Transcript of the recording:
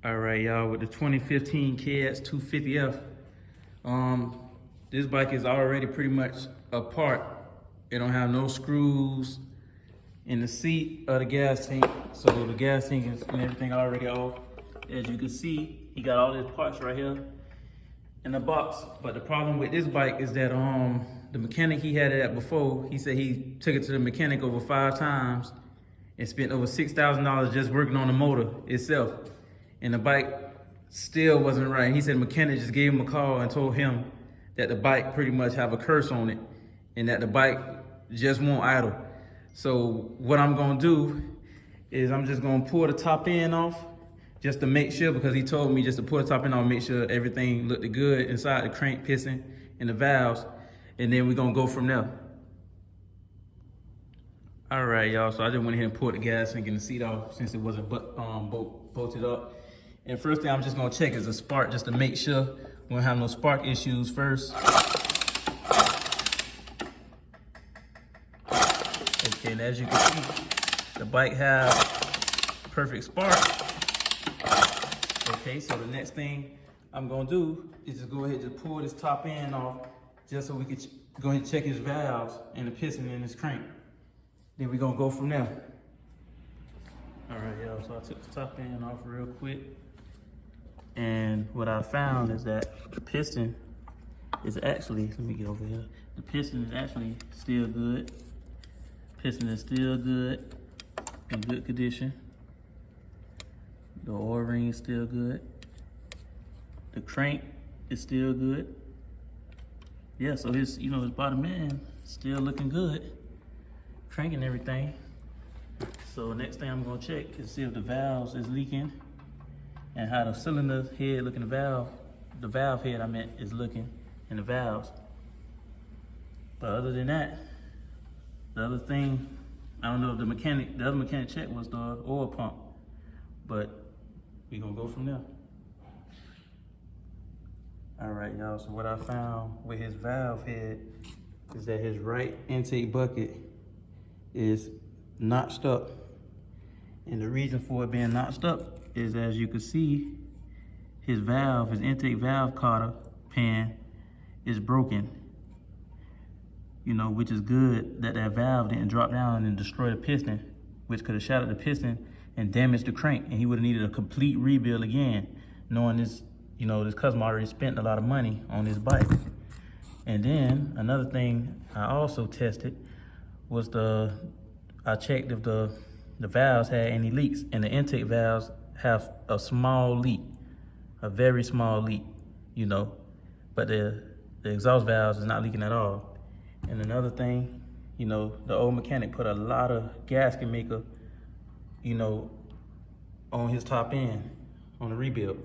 All right, y'all, with the 2015 Kx250f, this bike is already pretty much apart. It don't have no screws in the seat of the gas tank, so the gas tank is and everything already off. As you can see, he got all his parts right here in the box. But the problem with this bike is that the mechanic he had it at before, he said he took it to the mechanic over 5 times and spent over $6,000 just working on the motor itself. And the bike still wasn't right. He said the mechanic just gave him a call and told him that the bike pretty much have a curse on it and that the bike just won't idle. So what I'm gonna do is I'm just gonna pull the top end off just to make sure, because he told me just to pull the top end off, make sure everything looked good inside the crank, piston, and the valves, and then we're gonna go from there. All right, y'all, so I just went ahead and pulled the gas tank and the seat off since it wasn't bolted up. And first thing I'm just gonna check is the spark, just to make sure we don't have no spark issues first. Okay, and as you can see, the bike has perfect spark. Okay, so the next thing I'm gonna do is just go ahead and just pull this top end off, just so we can go ahead and check his valves and the piston in his crank. Then we're gonna go from there. All right, y'all, so I took the top end off real quick. And what I found is that the piston is actually, let me get over here. The piston is actually still good. Piston is still good, in good condition. The oil ring is still good. The crank is still good. Yeah, so his bottom end still looking good. Crank and everything. So next thing I'm gonna check is see if the valves is leaking and how the cylinder head looking, the valve head I meant is looking, and the valves. But other than that, the other thing, I don't know if the other mechanic check was the oil pump, but we gonna go from there. All right, y'all, so what I found with his valve head is that his right intake bucket is notched up. And the reason for it being notched up is, as you can see, his intake valve cotter pan is broken. Which is good that valve didn't drop down and destroy the piston, which could have shattered the piston and damaged the crank, and he would have needed a complete rebuild again, knowing this, this customer already spent a lot of money on this bike. And then another thing I also tested was I checked if the valves had any leaks, and the intake valves have a small leak, a very small leak, but the exhaust valves is not leaking at all. And another thing, the old mechanic put a lot of gasket maker, on his top end, on the rebuild.